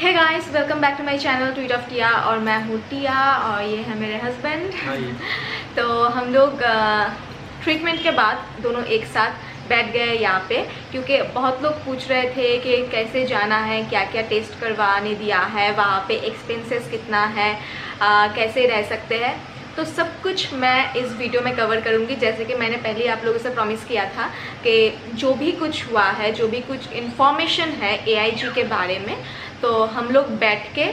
Hey guys, welcome back to my channel tweet of Tia. और मैं हूँ टिया और ये है मेरे हस्बैंड। तो हम लोग ट्रीटमेंट के बाद दोनों एक साथ बैठ गए यहाँ पे, क्योंकि बहुत लोग पूछ रहे थे कि कैसे जाना है, क्या क्या टेस्ट करवाने दिया है, वहाँ पे एक्सपेंसेस कितना है, कैसे रह सकते हैं। तो सब कुछ मैं इस वीडियो में कवर करूँगी। जैसे कि मैंने पहले आप लोगों से प्रॉमिस किया था कि जो भी कुछ हुआ है, जो भी कुछ इन्फॉर्मेशन है AIG के बारे में, तो हम लोग बैठ के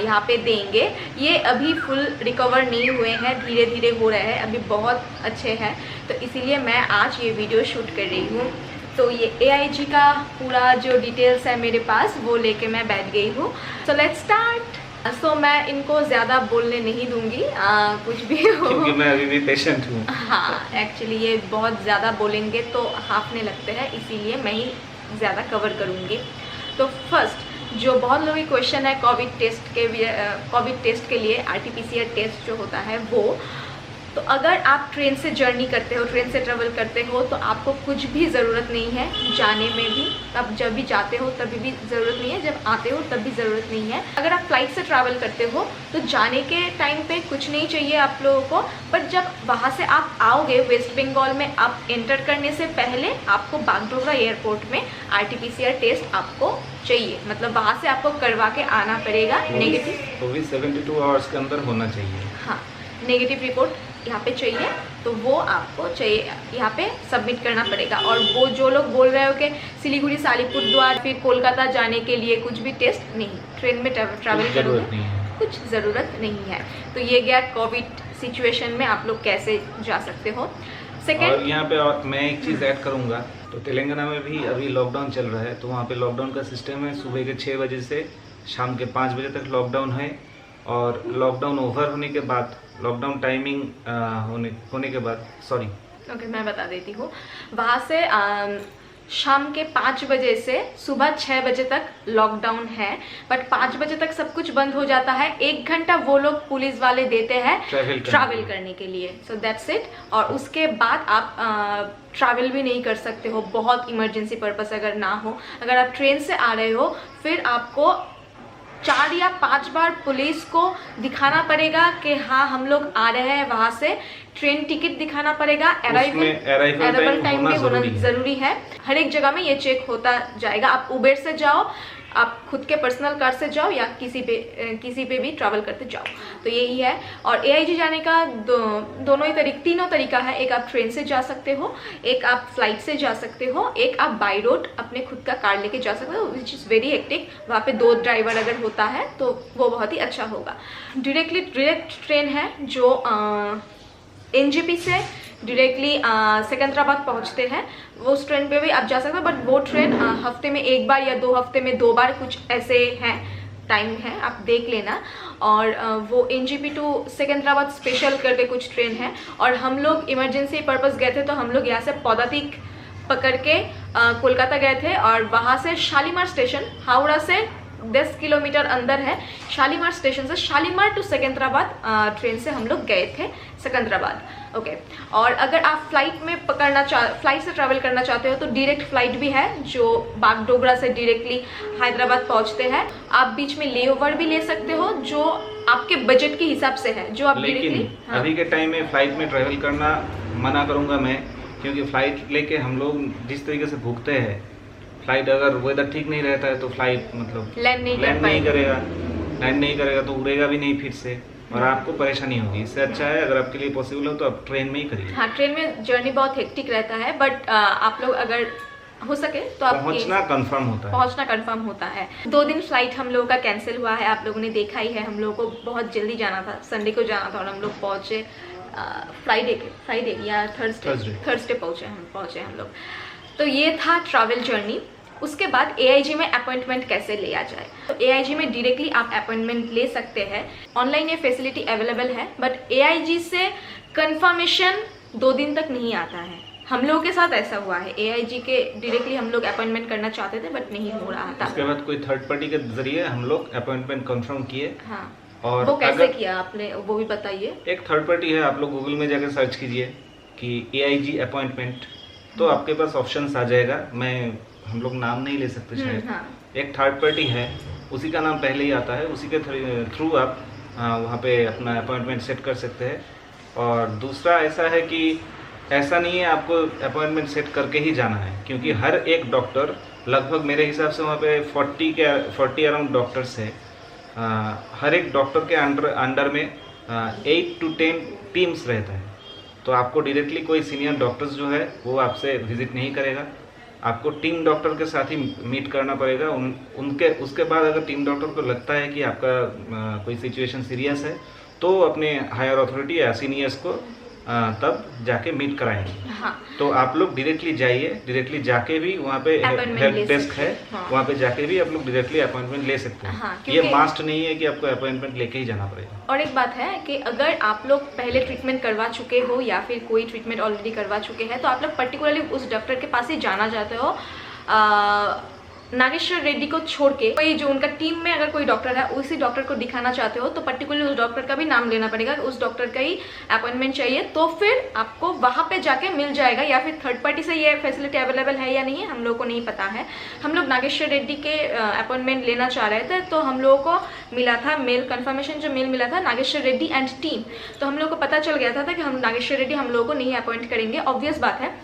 यहाँ पे देंगे। ये अभी फुल रिकवर नहीं हुए हैं, धीरे धीरे हो रहे हैं, अभी बहुत अच्छे हैं। तो इसीलिए मैं आज ये वीडियो शूट कर रही हूँ। तो ये AIG का पूरा जो डिटेल्स है मेरे पास, वो लेके मैं बैठ गई हूँ। So let's start. सो मैं इनको ज़्यादा बोलने नहीं दूंगी, कुछ भी हो, क्योंकि मैं अभी भी पेशेंट हूँ। हाँ, एक्चुअली ये बहुत ज़्यादा बोलेंगे तो हाँफने लगते हैं, इसीलिए मैं ही ज़्यादा कवर करूँगी। तो फर्स्ट जो बहुत लोगों की क्वेश्चन है कोविड टेस्ट के लिए RT-PCR टेस्ट जो होता है वो, तो अगर आप ट्रेन से जर्नी करते हो, ट्रेन से ट्रेवल करते हो, तो आपको कुछ भी ज़रूरत नहीं है जाने में भी। तब जब भी जाते हो तभी भी ज़रूरत नहीं है, जब आते हो तब भी ज़रूरत नहीं है। अगर आप फ्लाइट से ट्रैवल करते हो तो जाने के टाइम पे कुछ नहीं चाहिए आप लोगों को, बट जब वहाँ से आप आओगे वेस्ट बंगाल में, आप एंटर करने से पहले आपको बागडोगरा एयरपोर्ट में RT-PCR टेस्ट आपको चाहिए। मतलब वहाँ से आपको करवा के आना पड़ेगा। नेगेटिव, वो भी 72 आवर्स के अंदर होना चाहिए। हाँ, नेगेटिव रिपोर्ट यहाँ पे चाहिए, तो वो आपको चाहिए, यहाँ पे सबमिट करना पड़ेगा। और वो जो लोग बोल रहे हो कि सिलीगुड़ी, सालीपुरद्वार, फिर कोलकाता जाने के लिए कुछ भी टेस्ट नहीं, ट्रेन में ट्रैवल करोगे, कुछ ज़रूरत नहीं है। तो ये गया कोविड सिचुएशन में आप लोग कैसे जा सकते हो। सेकेंड, और यहाँ पे मैं एक चीज़ ऐड करूँगा, तो तेलंगाना में भी अभी लॉकडाउन चल रहा है। तो वहाँ पे लॉकडाउन का सिस्टम है, सुबह के 6 बजे से शाम के 5 बजे तक लॉकडाउन है। और लॉकडाउन ओवर होने के बाद, लॉकडाउन टाइमिंग होने के बाद, ओके, मैं बता देती हूँ। वहाँ से शाम के 5 बजे से सुबह 6 बजे तक लॉकडाउन है, बट 5 बजे तक सब कुछ बंद हो जाता है। 1 घंटा वो लोग पुलिस वाले देते हैं ट्रैवल करने के लिए। So that's it. और उसके बाद आप ट्रैवल भी नहीं कर सकते हो, बहुत इमरजेंसी पर्पस अगर ना हो। अगर आप ट्रेन से आ रहे हो, फिर आपको 4 या 5 बार पुलिस को दिखाना पड़ेगा कि हाँ हम लोग आ रहे हैं वहाँ से। ट्रेन टिकट दिखाना पड़ेगा, अराइवल टाइम भी होना ज़रूरी है। हर एक जगह में ये चेक होता जाएगा। आप उबेर से जाओ, आप खुद के पर्सनल कार से जाओ, या किसी पे भी ट्रैवल करते जाओ, तो यही है। और AIG जाने का तीनों तरीका है। एक आप ट्रेन से जा सकते हो, एक आप फ्लाइट से जा सकते हो, एक आप बाई रोड अपने खुद का कार लेके जा सकते हो, विच इज़ वेरी हेक्टिक। वहाँ पे 2 ड्राइवर अगर होता है तो वो बहुत ही अच्छा होगा। डायरेक्ट ट्रेन है जो NJP से डायरेक्टली सिकंदराबाद पहुंचते हैं। वो उस ट्रेन पे भी आप जा सकते हो, बट वो ट्रेन हफ्ते में 1 बार या 2 हफ्ते में 2 बार कुछ ऐसे हैं, टाइम है, आप देख लेना। और वो NJP टू सिकंदराबाद स्पेशल करके कुछ ट्रेन है। और हम लोग इमरजेंसी पर्पस गए थे, तो हम लोग यहाँ से पौदातिक पकड़ के कोलकाता गए थे। और वहाँ से शालीमार स्टेशन, हावड़ा से 10 किलोमीटर अंदर है, शालीमार स्टेशन से शालीमार टू सिकंदराबाद ट्रेन से हम लोग गए थे सिकंदराबाद। ओके। और अगर आप फ्लाइट से ट्रैवल करना चाहते हो, तो डायरेक्ट फ्लाइट भी है जो बागडोगरा से डायरेक्टली हैदराबाद पहुंचते हैं। आप बीच में लेओवर भी ले सकते हो, जो आपके बजट के हिसाब से है, जो आप डायरेक्टली। हाँ। अभी के टाइम में फ्लाइट में ट्रैवल करना मना करूँगा मैं, क्योंकि फ्लाइट लेके हम लोग जिस तरीके से भुगते हैं, फ्लाइट अगर वेदर ठीक नहीं रहता है तो फ्लाइट मतलब लैंड नहीं करेगा तो उड़ेगा भी नहीं फिर से, और आपको परेशानी होगी। इससे अच्छा है अगर आपके लिए पॉसिबल हो तो आप ट्रेन में ही करिए। हाँ, ट्रेन में जर्नी बहुत हेक्टिक रहता है, बट आप लोग अगर हो सके तो आप पहुंचना कंफर्म होता है। 2 दिन फ्लाइट हम लोगों का कैंसिल हुआ है, आप लोगों ने देखा ही है। हम लोगों को बहुत जल्दी जाना था, संडे को जाना था, और हम लोग पहुँचे फ्राइडे या थर्सडे पहुँचे हम लोग। तो ये था ट्रैवल जर्नी। उसके बाद AIG में अपॉइंटमेंट कैसे लिया जाए। तो AIG में डायरेक्टली आप अपॉइंटमेंट ले सकते हैं। ऑनलाइन ये फैसिलिटी अवेलेबल है, बट AIG से कंफर्मेशन 2 दिन तक नहीं आता है। हम लोगों के साथ ऐसा हुआ है, AIG के डायरेक्टली हम लोग अपॉइंटमेंट करना चाहते थे, बट नहीं हो रहा था। उसके बाद कोई थर्ड पार्टी के जरिए हम लोग अपॉइंटमेंट कंफर्म किए। हाँ, और वो कैसे किया आपने, वो भी बताइए। एक थर्ड पार्टी है, आप लोग गूगल में जाकर सर्च कीजिए कि AIG अपॉइंटमेंट, तो आपके पास ऑप्शंस आ जाएगा। हम लोग नाम नहीं ले सकते शायद। एक थर्ड पार्टी है उसी का नाम पहले ही आता है, उसी के थ्रू आप वहाँ पे अपना अपॉइंटमेंट सेट कर सकते हैं। और दूसरा ऐसा है कि ऐसा नहीं है आपको अपॉइंटमेंट सेट करके ही जाना है, क्योंकि हर एक डॉक्टर, लगभग मेरे हिसाब से वहाँ पे 40 अराउंड डॉक्टर्स है। हर एक डॉक्टर के अंडर में 8 to 10 टीम्स रहता है। तो आपको डायरेक्टली कोई सीनियर डॉक्टर्स जो है वो आपसे विजिट नहीं करेगा, आपको टीम डॉक्टर के साथ ही मीट करना पड़ेगा। उसके बाद अगर टीम डॉक्टर को लगता है कि आपका कोई सिचुएशन सीरियस है तो अपने हायर अथॉरिटी या सीनियर्स को तब जाके मीट कराएंगे। हाँ। तो आप लोग डायरेक्टली जाइए, डायरेक्टली जाके भी वहाँ पे हेल्प डेस्क है, हाँ। वहाँ पे जाके भी आप लोग डायरेक्टली अपॉइंटमेंट ले सकते हैं। हाँ, ये मास्ट नहीं है कि आपको अपॉइंटमेंट लेके ही जाना पड़ेगा। और एक बात है कि अगर आप लोग पहले ट्रीटमेंट करवा चुके हो या फिर कोई ट्रीटमेंट ऑलरेडी करवा चुके हैं तो आप लोग पर्टिकुलरली उस डॉक्टर के पास ही जाना चाहते हो। नागेश्वर रेड्डी को छोड़ के कोई जो उनका टीम में अगर कोई डॉक्टर है उसी डॉक्टर को दिखाना चाहते हो तो पर्टिकुलर उस डॉक्टर का भी नाम लेना पड़ेगा, उस डॉक्टर का ही अपॉइंटमेंट चाहिए, तो फिर आपको वहाँ पे जाके मिल जाएगा। या फिर थर्ड पार्टी से ये फैसिलिटी अवेलेबल है या नहीं है हम लोग को नहीं पता है। हम लोग नागेश्वर रेड्डी के अपॉइंटमेंट लेना चाह रहे थे तो हम लोगों को मिला था मेल कन्फर्मेशन, जो मेल मिला था नागेश्वर रेड्डी एंड टीम, तो हम लोग को पता चल गया था कि हम नागेश्वर रेड्डी हम लोगों को नहीं अपॉइंट करेंगे। ऑब्वियस बात है,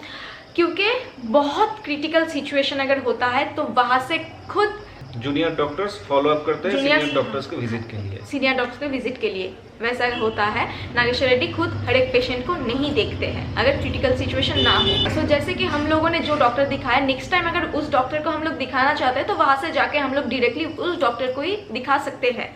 क्योंकि बहुत क्रिटिकल सिचुएशन अगर होता है तो वहाँ से खुद जूनियर डॉक्टर्स फॉलो अप करते हैं सीनियर डॉक्टर्स के विजिट के लिए। सीनियर डॉक्टर्स के विजिट के लिए वैसा होता है। नागेश्वर रेड्डी खुद हर एक पेशेंट को नहीं देखते हैं अगर क्रिटिकल सिचुएशन ना हो। सो जैसे कि हम लोगों ने जो डॉक्टर दिखाया, नेक्स्ट टाइम अगर उस डॉक्टर को हम लोग दिखाना चाहते हैं तो वहाँ से जाके हम लोग डायरेक्टली उस डॉक्टर को ही दिखा सकते हैं।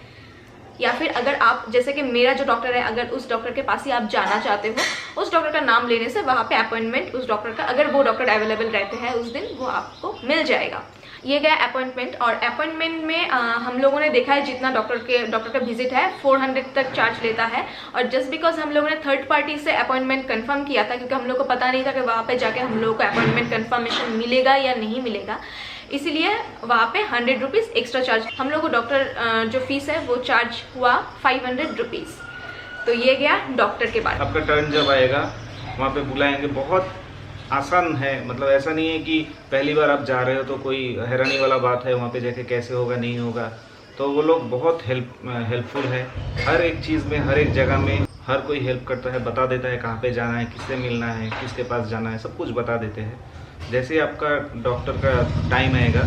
या फिर अगर आप, जैसे कि मेरा जो डॉक्टर है, अगर उस डॉक्टर के पास ही आप जाना चाहते हो, उस डॉक्टर का नाम लेने से वहाँ पे अपॉइंटमेंट उस डॉक्टर का, अगर वो डॉक्टर अवेलेबल रहते हैं उस दिन, वो आपको मिल जाएगा। ये गया अपॉइंटमेंट। और अपॉइंटमेंट में हम लोगों ने देखा है जितना डॉक्टर का विजिट है 400 तक चार्ज लेता है। और जस्ट बिकॉज हम लोगों ने थर्ड पार्टी से अपॉइंटमेंट कंफर्म किया था, क्योंकि हम लोग को पता नहीं था कि वहाँ पे जाके हम लोगों को अपॉइंटमेंट कंफर्मेशन मिलेगा या नहीं मिलेगा, इसीलिए वहाँ पे 100 रुपीज़ एक्स्ट्रा चार्ज। हम लोग को डॉक्टर जो फीस है वो चार्ज हुआ 500 रुपीज़। तो ये गया डॉक्टर के बाद। आपका टर्न जब आएगा वहाँ पे बुलाएंगे, बहुत आसान है। मतलब ऐसा नहीं है कि पहली बार आप जा रहे हो तो कोई हैरानी वाला बात है, वहाँ पे जाके कैसे होगा नहीं होगा। तो वो लोग बहुत हेल्पफुल है, हर एक चीज़ में, हर एक जगह में हर कोई हेल्प करता है, बता देता है कहाँ पे जाना है, किससे मिलना है, किसके पास जाना है, सब कुछ बता देते हैं। जैसे ही आपका डॉक्टर का टाइम आएगा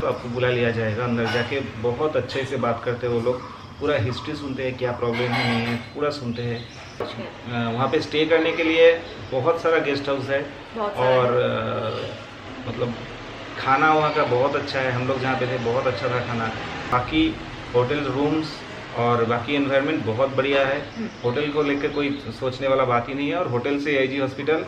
तो आपको बुला लिया जाएगा, अंदर जाके बहुत अच्छे से बात करते हैं वो लोग, पूरा हिस्ट्री सुनते हैं, क्या प्रॉब्लम है नहीं है पूरा सुनते हैं। वहाँ पे स्टे करने के लिए बहुत सारा गेस्ट हाउस है और मतलब खाना वहाँ का बहुत अच्छा है। हम लोग जहाँ पे थे बहुत अच्छा था खाना। बाकी होटल रूम्स और बाकी एनवायरनमेंट बहुत बढ़िया है। होटल को लेकर कोई सोचने वाला बात ही नहीं है। और होटल से AIG हॉस्पिटल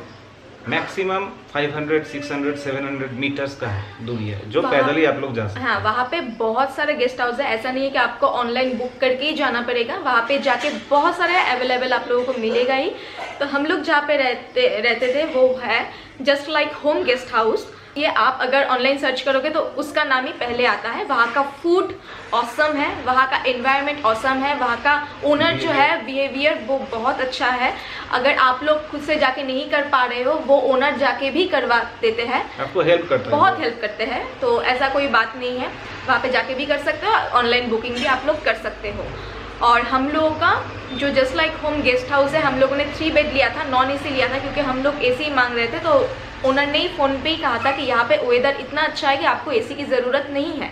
मैक्सिमम 500, 600, 700 मीटर्स का है दूरी है, जो पैदल ही आप लोग जा सकते हैं। हाँ, वहाँ पे बहुत सारे गेस्ट हाउस है, ऐसा नहीं है कि आपको ऑनलाइन बुक करके ही जाना पड़ेगा, वहाँ पे जाके बहुत सारे अवेलेबल आप लोगों को मिलेगा ही। तो हम लोग जहाँ पे रहते थे वो है just like home guest house. ये आप अगर ऑनलाइन सर्च करोगे तो उसका नाम ही पहले आता है। वहाँ का फूड ऑसम है, वहाँ का एनवायरनमेंट ऑसम है, वहाँ का ओनर जो है बिहेवियर वो बहुत अच्छा है। अगर आप लोग खुद से जाके नहीं कर पा रहे हो, वो ओनर जाके भी करवा देते हैं, आपको हेल्प करते हैं, बहुत हेल्प करते हैं। तो ऐसा कोई बात नहीं है, वहाँ पे जाके भी कर सकते हो, ऑनलाइन बुकिंग भी आप लोग कर सकते हो। और हम लोगों का जो just like home guest house है, हम लोगों ने 3 बेड लिया था, नॉन AC लिया था, क्योंकि हम लोग AC मांग रहे थे। तो ओनर ने ही फ़ोन पे ही कहा था कि यहाँ पे वेदर इतना अच्छा है कि आपको AC की ज़रूरत नहीं है,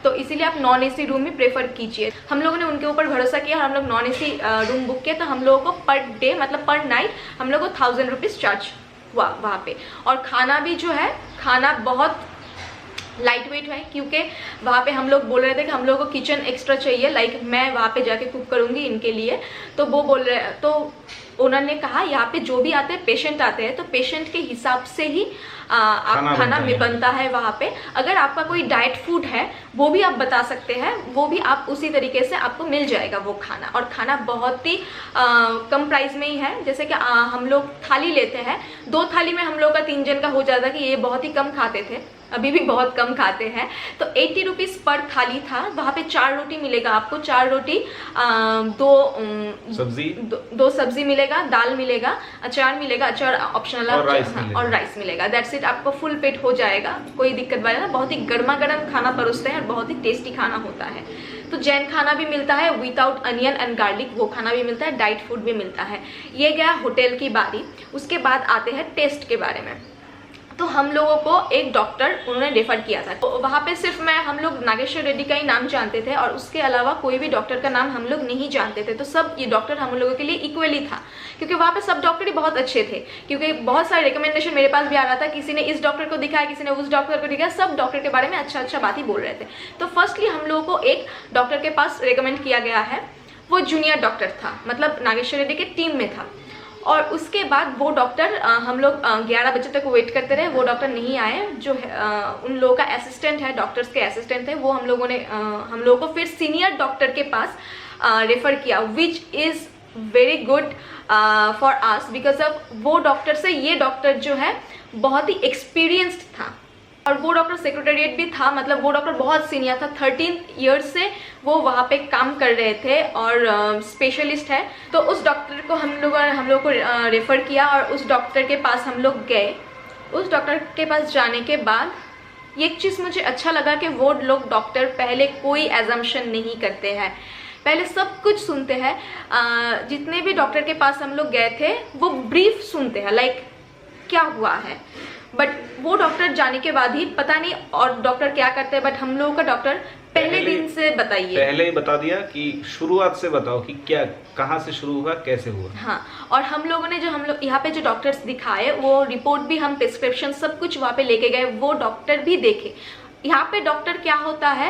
तो इसीलिए आप नॉन AC रूम ही प्रेफर कीजिए। हम लोगों ने उनके ऊपर भरोसा किया, हम लोग नॉन AC रूम बुक किए। तो हम लोगों को पर डे मतलब पर नाइट हम लोग को 1000 रुपीज़ चार्ज हुआ वहाँ पे। और खाना भी जो है, खाना बहुत लाइट वेट है, क्योंकि वहाँ पे हम लोग बोल रहे थे कि हम लोगों को किचन एक्स्ट्रा चाहिए, लाइक मैं वहाँ पे जाके कुक करूँगी इनके लिए। तो वो बोल रहे, तो ओनर ने कहा यहाँ पे जो भी आते हैं पेशेंट आते हैं, तो पेशेंट के हिसाब से ही आप खाना बनता है वहाँ पे। अगर आपका कोई डाइट फूड है वो भी आप बता सकते हैं, वो भी आप उसी तरीके से आपको मिल जाएगा वो खाना। और खाना बहुत ही कम प्राइस में ही है। जैसे कि हम लोग थाली लेते हैं, 2 थाली में हम लोग का 3 जन का हो जाता है, कि ये बहुत ही कम खाते थे। अभी भी बहुत कम खाते हैं। तो 80 रुपीज़ पर थाली था। वहाँ पे 4 रोटी मिलेगा आपको, 4 रोटी, दो सब्जी मिलेगा, दाल मिलेगा, अचार मिलेगा, अचार ऑप्शनल, और राइस मिलेगा। दैट्स इट, आपको फुल पेट हो जाएगा, कोई दिक्कत वाला ना। बहुत ही गर्मा गर्म खाना परोसते हैं और बहुत ही टेस्टी खाना होता है। तो जैन खाना भी मिलता है विदाउट अनियन एंड गार्लिक, वो खाना भी मिलता है, डाइट फूड भी मिलता है। ये गया होटल की बारी। उसके बाद आते हैं टेस्ट के बारे में। तो हम लोगों को एक डॉक्टर उन्होंने रेफर किया था। तो वहाँ पे सिर्फ हम लोग नागेश्वर रेड्डी का ही नाम जानते थे और उसके अलावा कोई भी डॉक्टर का नाम हम लोग नहीं जानते थे। तो सब ये डॉक्टर हम लोगों के लिए इक्वली था, क्योंकि वहाँ पे सब डॉक्टर ही बहुत अच्छे थे। क्योंकि बहुत सारे रिकमेंडेशन मेरे पास भी आ रहा था, किसी ने इस डॉक्टर को दिखाया, किसी ने उस डॉक्टर को दिखाया, सब डॉक्टर के बारे में अच्छा अच्छा बात ही बोल रहे थे। तो फर्स्टली हम लोगों को एक डॉक्टर के पास रिकमेंड किया गया है, वो जूनियर डॉक्टर था, मतलब नागेश्वर रेड्डी के टीम में था। और उसके बाद वो डॉक्टर, हम लोग 11 बजे तक वेट करते रहे, वो डॉक्टर नहीं आए। जो उन लोगों का असिस्टेंट है, डॉक्टर्स के असिस्टेंट थे, वो हम लोगों को फिर सीनियर डॉक्टर के पास रेफर किया, which is very good for us, because of वो डॉक्टर से ये डॉक्टर जो है बहुत ही एक्सपीरियंस्ड था। और वो डॉक्टर सेक्रेटेरिएट भी था, मतलब वो डॉक्टर बहुत सीनियर था, 13 ईयर्स से वो वहाँ पे काम कर रहे थे और स्पेशलिस्ट है। तो उस डॉक्टर को हम लोग को रेफ़र किया और उस डॉक्टर के पास हम लोग गए। उस डॉक्टर के पास जाने के बाद एक चीज़ मुझे अच्छा लगा कि वो लोग डॉक्टर पहले कोई एजम्पशन नहीं करते हैं, पहले सब कुछ सुनते हैं। जितने भी डॉक्टर के पास हम लोग गए थे वो ब्रीफ सुनते हैं, लाइक क्या हुआ है। बट वो डॉक्टर जाने के बाद ही पता नहीं और डॉक्टर क्या करते हैं, बट हम लोगों का डॉक्टर पहले दिन से बताइए, पहले ही बता दिया कि शुरुआत से बताओ कि क्या, कहाँ से शुरू हुआ, कैसे हुआ। हाँ, और हम लोगों ने हम लोग यहाँ पे जो डॉक्टर्स दिखाए, वो रिपोर्ट भी, हम प्रिस्क्रिप्शन सब कुछ वहाँ पे लेके गए, वो डॉक्टर भी देखे यहाँ पे डॉक्टर क्या होता है,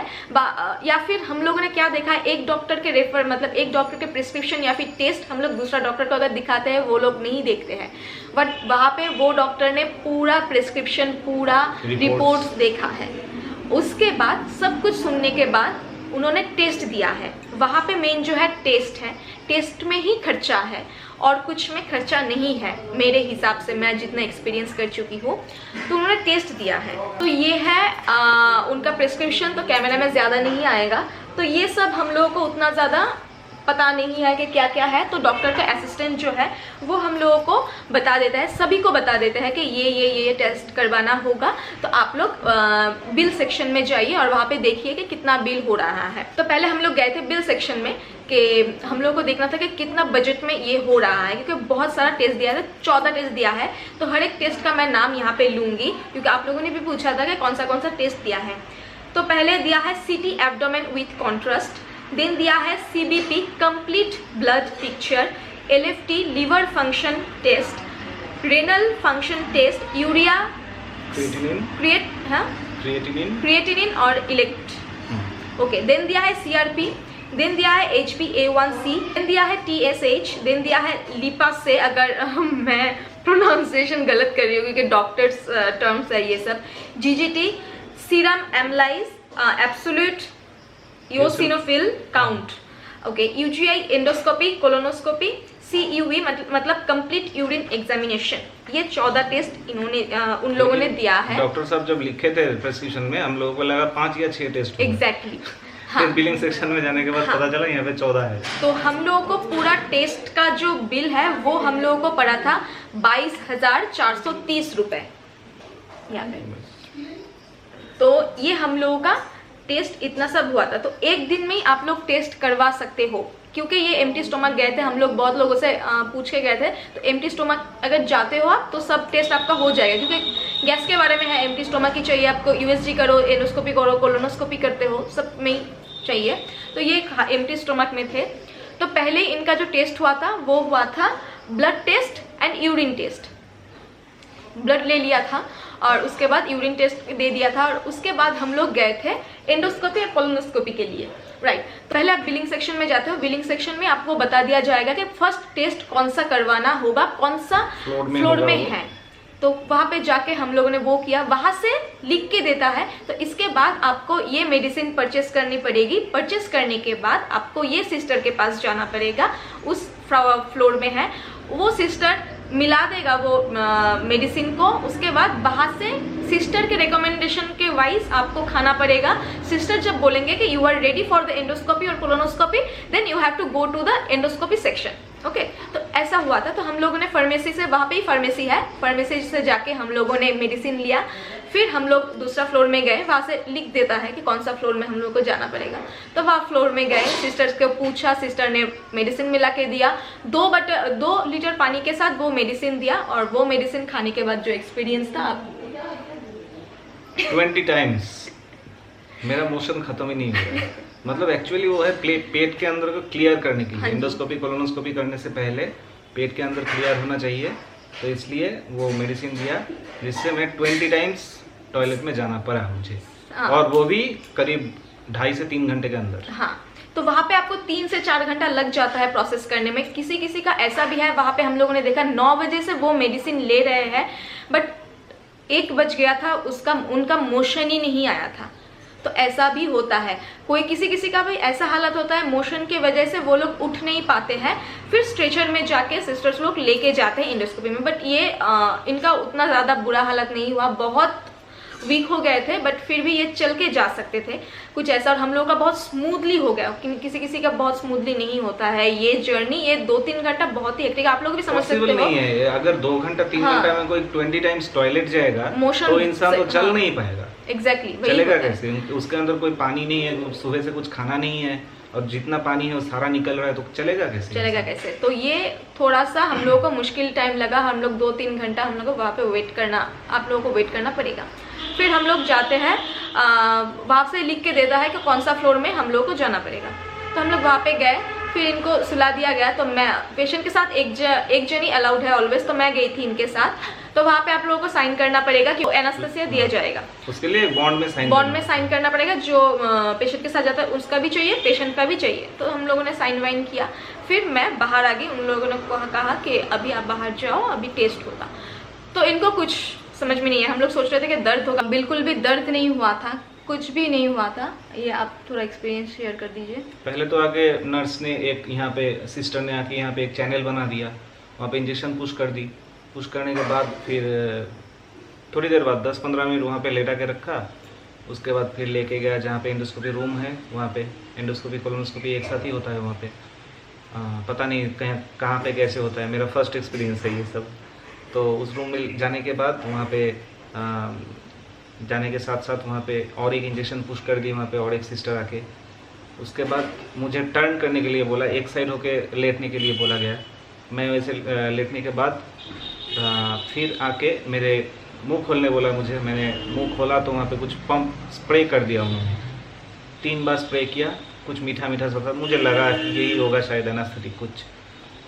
या फिर हम लोगों ने क्या देखा है, एक डॉक्टर के रेफर, मतलब एक डॉक्टर के प्रिस्क्रिप्शन या फिर टेस्ट हम लोग दूसरा डॉक्टर को अगर दिखाते हैं, वो लोग नहीं देखते हैं। बट वहाँ पे वो डॉक्टर ने पूरा प्रिस्क्रिप्शन, पूरा रिपोर्ट्स देखा है। उसके बाद सब कुछ सुनने के बाद उन्होंने टेस्ट दिया है। वहाँ पे मेन जो है टेस्ट है, टेस्ट में ही खर्चा है और कुछ में खर्चा नहीं है मेरे हिसाब से, मैं जितना एक्सपीरियंस कर चुकी हूँ। तो उन्होंने टेस्ट दिया है। तो ये है उनका प्रिस्क्रिप्शन। तो कैमरा में ज़्यादा नहीं आएगा, तो ये सब हम लोगों को उतना ज़्यादा पता नहीं है कि क्या क्या है। तो डॉक्टर का असिस्टेंट जो है वो हम लोगों को बता देता है, सभी को बता देता है कि ये टेस्ट करवाना होगा। तो आप लोग बिल सेक्शन में जाइए और वहाँ पे देखिए कि कितना बिल हो रहा है। तो पहले हम लोग गए थे बिल सेक्शन में कि हम लोग को देखना था कि कितना बजट में ये हो रहा है, क्योंकि बहुत सारा टेस्ट दिया है, 14 टेस्ट दिया है। तो हर एक टेस्ट का मैं नाम यहाँ पे लूँगी, क्योंकि आप लोगों ने भी पूछा था कि कौन सा टेस्ट दिया है। तो पहले दिया है CT abdomen with contrast, then दिया है CBP complete blood picture, LFT liver function test, renal function test, urea, creatinine और इलेक्ट। ओके, देन दिया है CRP, देन दिया है HbA1c, देन दिया है TSH, देन दिया है लिपा से, अगर मैं प्रोनाउंसिएशन गलत कर रही हूँ क्योंकि डॉक्टर्स टर्म्स है ये सब, GGT, serum amylase, absolute eosinophil count, okay, UGI endoscopy, colonoscopy, CUV मतलब कंप्लीट यूरिन एग्जामिनेशन। ये 14 टेस्ट इन्होंने उन लोगों ने दिया है। डॉक्टर साहब जब लिखे थे प्रिस्क्रिप्शन में, हम लोगों को लगा 5 या 6 टेस्ट। एग्जैक्टली। हाँ। फिर बिलिंग सेक्शन में जाने के बाद पता चला यहाँ पे 14 है। तो हम लोगों को पूरा टेस्ट का जो बिल है वो हम लोगों को पड़ा था 22,430 रुपए। तो ये हम लोगों का टेस्ट इतना सब हुआ था। तो एक दिन में ही आप लोग टेस्ट करवा सकते हो, क्योंकि ये एम्प्टी स्टोमक गए थे हम लोग, बहुत लोगों से पूछ के गए थे। तो एम्प्टी स्टोमक अगर जाते हो आप तो सब टेस्ट आपका हो जाएगा, क्योंकि गैस के बारे में है, एम्प्टी स्टोमक ही चाहिए आपको, USG करो, एंडोस्कोपी करो, कोलोनोस्कोपी करते हो, सब में ही चाहिए। तो ये एम्प्टी स्टोमक में थे। तो पहले इनका जो टेस्ट हुआ था वो हुआ था blood test and urine test. Blood ले लिया था और उसके बाद यूरिन टेस्ट दे दिया था, और उसके बाद हम लोग गए थे एंडोस्कोपी या कोलोनोस्कोपी के लिए। राइट। पहले आप बिलिंग सेक्शन में जाते हो, बिलिंग सेक्शन में आपको बता दिया जाएगा कि फर्स्ट टेस्ट कौन सा करवाना होगा, कौन सा फ्लोर में है। तो वहाँ पे जाके हम लोगों ने वो किया, वहाँ से लिख के देता है। तो इसके बाद आपको ये मेडिसिन परचेस करनी पड़ेगी। परचेस करने के बाद आपको ये सिस्टर के पास जाना पड़ेगा, उस फ्लोर में है वो सिस्टर। मिला देगा वो मेडिसिन को। उसके बाद बाहर से सिस्टर के रिकमेंडेशन के वाइज आपको खाना पड़ेगा। सिस्टर जब बोलेंगे कि you are ready for the endoscopy और colonoscopy, then you have to go to the endoscopy section. Okay, तो ऐसा हुआ था। तो हम लोगों ने फार्मेसी से, वहाँ पे ही फार्मेसी है, फार्मेसी से जाके हम लोगों ने मेडिसिन लिया। फिर हम लोग दूसरा फ्लोर में गए, वहाँ से लिख देता है कि कौन सा फ्लोर में हम लोग को जाना पड़ेगा। तो वहाँ फ्लोर में गए, सिस्टर को पूछा, सिस्टर ने मेडिसिन मिला के दिया। 2 लीटर पानी के साथ वो मेडिसिन दिया, और वो मेडिसिन खाने के बाद जो एक्सपीरियंस था, 20 टाइम्स मेरा मोशन खत्म ही नहीं हुआ। मतलब एक्चुअली वो है पेट के अंदर को क्लियर करने के लिए। एंडोस्कोपी कोलोनोस्कोपी करने से पहले पेट के अंदर क्लियर होना चाहिए, तो इसलिए वो मेडिसिन दिया, जिससे मैं 20 टाइम्स टॉयलेट में जाना पड़ा मुझे। और वो भी करीब 2.5 से 3 घंटे के अंदर। हाँ, तो वहाँ पे आपको 3 से 4 घंटा लग जाता है प्रोसेस करने में। किसी किसी का ऐसा भी है, वहाँ पे हम लोगों ने देखा 9 बजे से वो मेडिसिन ले रहे हैं, बट 1 बज गया था, उनका मोशन ही नहीं आया था। तो ऐसा भी होता है। कोई किसी किसी का भी ऐसा हालत होता है, मोशन की वजह से वो लोग उठ नहीं पाते हैं, फिर स्ट्रेचर में जाके सिस्टर्स लोग लेके जाते हैं एंडोस्कोपी में। बट ये इनका उतना ज़्यादा बुरा हालत नहीं हुआ, बहुत वीक हो गए थे, बट फिर भी ये चल के जा सकते थे कुछ ऐसा। और हम लोगों का बहुत स्मूथली हो गया, किसी किसी का बहुत स्मूथली नहीं होता है ये जर्नी। ये 2-3 घंटा बहुत ही हेक्टिक, आप लोग भी समझ सकते हो। नहीं है, अगर 2 घंटा 3 घंटा में कोई 20 टाइम्स टॉयलेट जाएगा तो इंसान तो चल नहीं पाएगा। एग्जैक्टली, चलेगा कैसे? उसके अंदर कोई पानी नहीं है, सुबह से कुछ खाना नहीं है, और जितना पानी है वो सारा निकल रहा है, तो चलेगा कैसे? तो ये थोड़ा सा हम लोगों को मुश्किल टाइम लगा। हम लोग 2-3 घंटा हम लोग को वहाँ पे वेट करना, आप लोगों को वेट करना पड़ेगा। फिर हम लोग जाते हैं, वहाँ से लिख के देता है कि कौन सा फ्लोर में हम लोग को जाना पड़ेगा। तो हम लोग वहाँ पे गए, फिर इनको सुला दिया गया। तो मैं पेशेंट के साथ एक जनी अलाउड है ऑलवेज, तो मैं गई थी इनके साथ। तो वहाँ पे आप लोगों को साइन करना पड़ेगा कि एनास्थेसिया दिया जाएगा, उसके लिए बॉन्ड में साइन करना पड़ेगा। जो पेशेंट के साथ जाता है उसका भी चाहिए, पेशेंट का भी चाहिए। तो हम लोगों ने साइन वाइन किया। फिर मैं बाहर आ गई, उन लोगों ने कहा कि अभी आप बाहर जाओ, अभी टेस्ट होगा। तो इनको कुछ समझ में नहीं है। हम लोग सोच रहे थे कि दर्द होगा, बिल्कुल भी दर्द नहीं हुआ था, कुछ भी नहीं हुआ था। ये आप थोड़ा एक्सपीरियंस शेयर कर दीजिए। पहले तो आके नर्स ने यहाँ पे, सिस्टर ने आके यहाँ पे एक चैनल बना दिया, वहाँ पे इंजेक्शन पुश कर दी। पुश करने के बाद फिर थोड़ी देर बाद 10-15 मिनट वहाँ पे लेटा के रखा। उसके बाद फिर लेके गया जहाँ पे एंडोस्कोपी रूम है, वहाँ पे एंडोस्कोपी कोलोनोस्कोपी एक साथ ही होता है वहाँ पे। पता नहीं कहाँ पे कैसे होता है, मेरा फर्स्ट एक्सपीरियंस है ये सब। तो उस रूम में जाने के बाद वहाँ पे जाने के साथ साथ वहाँ पे और एक इंजेक्शन पुश कर दी, वहाँ पे और एक सिस्टर आके। उसके बाद मुझे टर्न करने के लिए बोला, एक साइड होके लेटने के लिए बोला गया। मैं वैसे लेटने के बाद फिर आके मेरे मुंह खोलने बोला मुझे। मैंने मुंह खोला तो वहाँ पे कुछ पंप स्प्रे कर दिया उन्होंने। 3 बार स्प्रे किया, कुछ मीठा मीठा सा था, मुझे लगा कि यही होगा शायद एनास्थेटिक कुछ।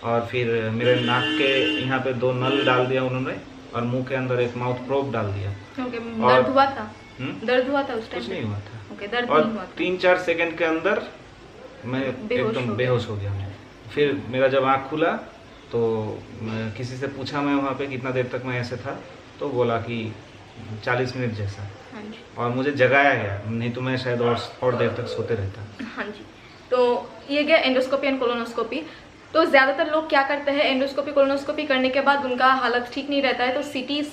और फिर मेरे नाक के यहाँ पे 2 नल डाल दिया उन्होंने, और मुंह के अंदर एक माउथ प्रोब डाल दिया। दर्द हुआ था? दर्द हुआ था उस टाइम? कुछ नहीं हुआ था। दर्द और नहीं हुआ था। 3-4 सेकंड के अंदर मैं एकदम बेहोश हो गया। फिर मेरा जब आँख खुला तो किसी से पूछा मैं वहाँ पे कितना देर तक मैं ऐसे था, तो बोला कि 40 मिनट जैसा। हाँ जी। और मुझे जगाया गया, नहीं तो मैं शायद और देर तक सोते रहता। हाँ जी। तो ये गया एंडोस्कोपी एंड कोलोनोस्कोपी। तो ज़्यादातर लोग क्या करते हैं, एंडोस्कोपी कोलोनोस्कोपी करने के बाद उनका हालत ठीक नहीं रहता है, तो सीटी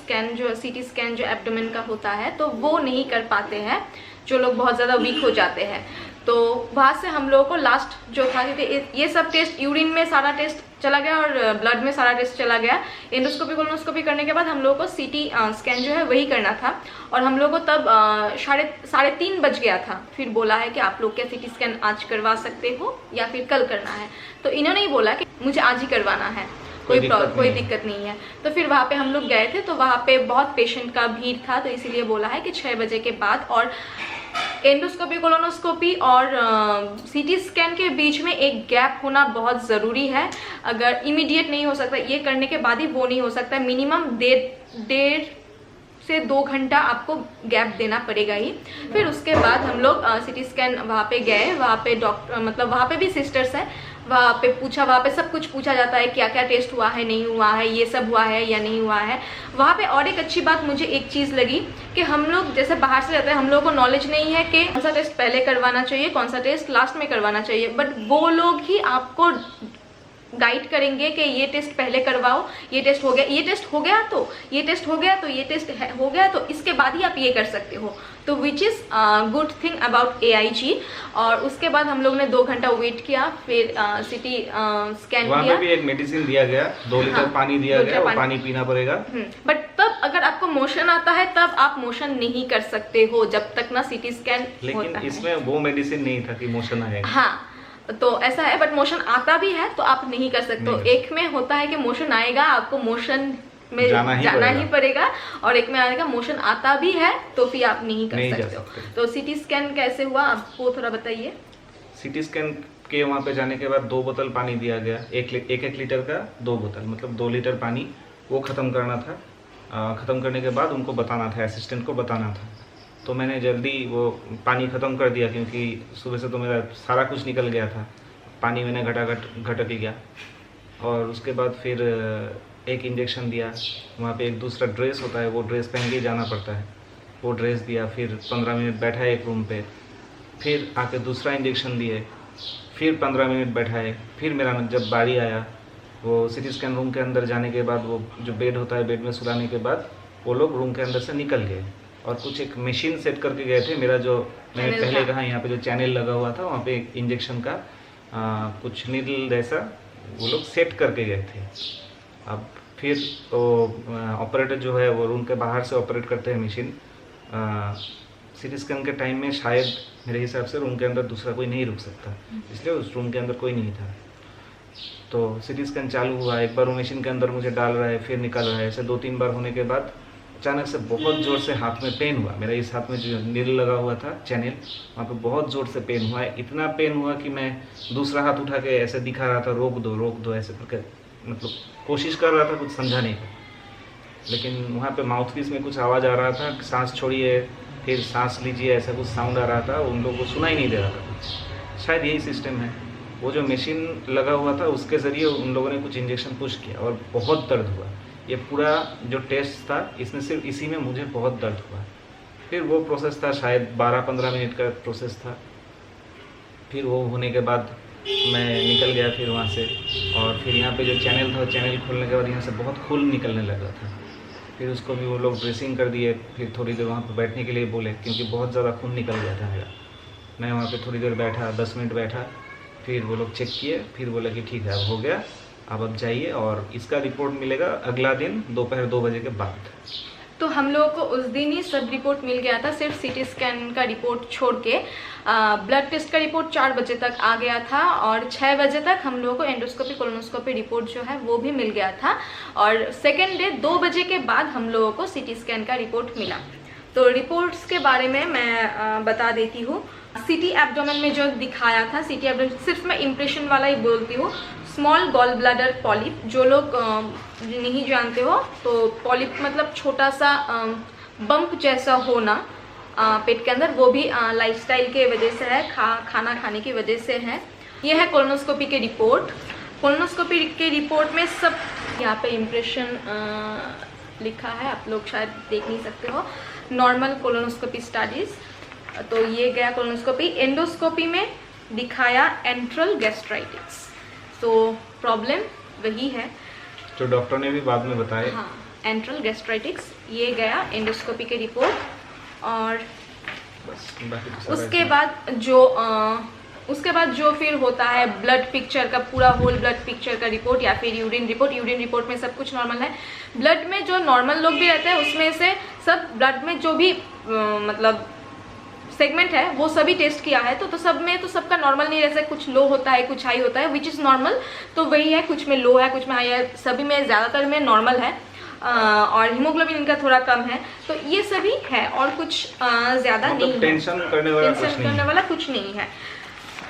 स्कैन जो एब्डोमेन का होता है, तो वो नहीं कर पाते हैं, जो लोग बहुत ज़्यादा वीक हो जाते हैं। तो वहाँ से हम लोगों को लास्ट जो था, ये सब टेस्ट, यूरिन में सारा टेस्ट चला गया और ब्लड में सारा टेस्ट चला गया। एंडोस्कोपी कोलोनोस्कोपी करने के बाद हम लोगों को सीटी स्कैन जो है वही करना था, और हम लोगों को तब 3:30 बज गया था। फिर बोला है कि आप लोग क्या सीटी स्कैन आज करवा सकते हो या फिर कल करना है। तो इन्होंने ही बोला कि मुझे आज ही करवाना है, कोई दिक्कत नहीं है। तो फिर वहाँ पे हम लोग गए थे, तो वहाँ पे बहुत पेशेंट का भीड़ था, तो इसीलिए बोला है कि 6 बजे के बाद। और एंडोस्कोपी कोलोनोस्कोपी और सीटी स्कैन के बीच में एक गैप होना बहुत ज़रूरी है। अगर इमीडिएट नहीं हो सकता, ये करने के बाद ही वो नहीं हो सकता, मिनिमम 1.5 से 2 घंटा आपको गैप देना पड़ेगा ही। फिर उसके बाद हम लोग सीटी स्कैन वहाँ पे गए, वहाँ पे डॉक्टर, मतलब वहाँ पे भी सिस्टर्स हैं, वहाँ पे पूछा, वहाँ पे सब कुछ पूछा जाता है, क्या क्या टेस्ट हुआ है, नहीं हुआ है, ये सब हुआ है या नहीं हुआ है वहाँ पे। और एक अच्छी बात मुझे एक चीज़ लगी कि हम लोग जैसे बाहर से रहते हैं, हम लोग को नॉलेज नहीं है कि कौन सा टेस्ट पहले करवाना चाहिए, कौन सा टेस्ट लास्ट में करवाना चाहिए, बट वो लोग ही आपको गाइड करेंगे कि ये टेस्ट पहले करवाओ, ये टेस्ट हो गया, ये टेस्ट हो गया तो ये टेस्ट हो गया तो ये टेस्ट हो गया तो इसके बाद ही आप ये कर सकते हो। तो which is good thing about AIG। और उसके बाद हम लोग ने 2 घंटा वेट किया, फिर CT स्कैन वहाँ किया। पे भी एक मेडिसिन दिया गया, 2 लीटर पानी दिया गया, वो पानी पीना पड़ेगा। बट तब अगर आपको मोशन आता है तब आप मोशन नहीं कर सकते हो जब तक ना CT स्कैन होता है। लेकिन इसमें वो मेडिसिन नहीं था कि मोशन आएगा। हाँ, तो ऐसा है, बट मोशन आता भी है तो आप नहीं कर सकते हो। एक में होता है कि मोशन आएगा, आपको मोशन में जाना ही पड़ेगा, और एक में आएगा मोशन आता भी है तो फिर आप नहीं कर सकते हो। तो CT स्कैन कैसे हुआ आपको थोड़ा बताइए। CT स्कैन के वहाँ पे जाने के बाद 2 बोतल पानी दिया गया, एक लीटर का 2 बोतल, मतलब 2 लीटर पानी वो ख़त्म करना था। ख़त्म करने के बाद उनको बताना था, असिस्टेंट को बताना था। तो मैंने जल्दी वो पानी ख़त्म कर दिया, क्योंकि सुबह से तो मेरा सारा कुछ निकल गया था। पानी मैंने घटक ही गया। और उसके बाद फिर एक इंजेक्शन दिया। वहाँ पे एक दूसरा ड्रेस होता है, वो ड्रेस पहन के जाना पड़ता है, वो ड्रेस दिया। फिर 15 मिनट बैठा एक रूम पे, फिर आके दूसरा इंजेक्शन दिए, फिर 15 मिनट बैठाए। फिर मेरा जब बारी आया, वो CT स्कैन रूम के अंदर जाने के बाद, वो जो बेड होता है, बेड में सुलाने के बाद वो लोग रूम के अंदर से निकल गए और कुछ एक मशीन सेट करके गए थे। मेरा जो मैंने पहले कहा, यहाँ पे जो चैनल लगा हुआ था, वहाँ पे एक इंजेक्शन का कुछ नीडल जैसा वो लोग सेट करके गए थे। अब फिर तो ऑपरेटर जो है वो रूम के बाहर से ऑपरेट करते हैं मशीन। CT स्कैन के टाइम में शायद मेरे हिसाब से रूम के अंदर दूसरा कोई नहीं रुक सकता, इसलिए उस रूम के अंदर कोई नहीं था। तो CT स्कैन चालू हुआ, एक बार वो मशीन के अंदर मुझे डाल रहा है, फिर निकल रहा है। ऐसे 2-3 बार होने के बाद अचानक से बहुत ज़ोर से हाथ में पेन हुआ। मेरा इस हाथ में जो नीडल लगा हुआ था, चैनल, वहाँ पे बहुत ज़ोर से पेन हुआ है। इतना पेन हुआ कि मैं दूसरा हाथ उठा के ऐसे दिखा रहा था, रोक दो ऐसे करके, मतलब कोशिश कर रहा था कुछ समझाने की। लेकिन वहाँ पे माउथपीस में कुछ आवाज़ आ रहा था, सांस छोड़िए, फिर सांस लीजिए, ऐसा कुछ साउंड आ रहा था। उन लोगों को सुनाई नहीं दे रहा था कुछ। शायद यही सिस्टम है। वो जो मशीन लगा हुआ था उसके ज़रिए उन लोगों ने कुछ इंजेक्शन पुश किया और बहुत दर्द हुआ। ये पूरा जो टेस्ट था, इसमें सिर्फ इसी में मुझे बहुत दर्द हुआ। फिर वो प्रोसेस था, शायद 12-15 मिनट का प्रोसेस था। फिर वो होने के बाद मैं निकल गया फिर वहाँ से। और फिर यहाँ पे जो चैनल था, चैनल खोलने के बाद यहाँ से बहुत खून निकलने लगा था। फिर उसको भी वो लोग ड्रेसिंग कर दिए। फिर थोड़ी देर वहाँ पर बैठने के लिए बोले, क्योंकि बहुत ज़्यादा खून निकल गया था मेरा। मैं वहाँ पे थोड़ी देर बैठा, 10 मिनट बैठा। फिर वो लोग चेक किए, फिर बोले कि ठीक है अब हो गया, अब जाइए। और इसका रिपोर्ट मिलेगा अगला दिन दोपहर 2 बजे के बाद। तो हम लोगों को उस दिन ही सब रिपोर्ट मिल गया था, सिर्फ CT स्कैन का रिपोर्ट छोड़ के। ब्लड टेस्ट का रिपोर्ट 4 बजे तक आ गया था, और 6 बजे तक हम लोगों को एंडोस्कोपी कोलोनोस्कोपी रिपोर्ट जो है वो भी मिल गया था। और सेकेंड डे 2 बजे के बाद हम लोगों को CT स्कैन का रिपोर्ट मिला। तो रिपोर्ट्स के बारे में मैं बता देती हूँ। CT एब्डोमेन में जो दिखाया था, CT एब्डोमेन सिर्फ मैं इम्प्रेशन वाला ही बोलती हूँ। स्मॉल गॉल ब्लैडर पॉलिप, जो लोग नहीं जानते हो तो पॉलिप मतलब छोटा सा बम्प जैसा होना पेट के अंदर, वो भी लाइफस्टाइल के वजह से है, खाना खाने की वजह से है। ये है कोलोनोस्कोपी के रिपोर्ट। कोलोनोस्कोपी के रिपोर्ट में सब यहाँ पे इम्प्रेशन लिखा है, आप लोग शायद देख नहीं सकते हो। नॉर्मल कोलोनोस्कोपी स्टडीज, तो ये गया कोलोनोस्कोपी। एंडोस्कोपी में दिखाया एंट्रल गैस्ट्राइटिस, तो प्रॉब्लम वही है जो डॉक्टर ने भी बाद में बताया। हाँ, एंट्रल गैस्ट्राइटिस, ये गया एंडोस्कोपी के रिपोर्ट। और बस उसके बाद जो फिर होता है ब्लड पिक्चर का, पूरा होल ब्लड पिक्चर का रिपोर्ट, या फिर यूरिन रिपोर्ट। यूरिन रिपोर्ट में सब कुछ नॉर्मल है। ब्लड में जो नॉर्मल लोग भी रहते हैं उसमें से सब ब्लड में जो भी मतलब सेगमेंट है वो सभी टेस्ट किया है। तो सब में तो सबका नॉर्मल नहीं रहता है, कुछ लो होता है, कुछ हाई होता है, विच इज़ नॉर्मल। तो वही है, कुछ में लो है, कुछ में हाई है, सभी में ज़्यादातर में नॉर्मल है। और हीमोग्लोबिन इनका थोड़ा कम है। तो ये सभी है और कुछ ज़्यादा नहीं है, टेंशन करने वाला कुछ नहीं है।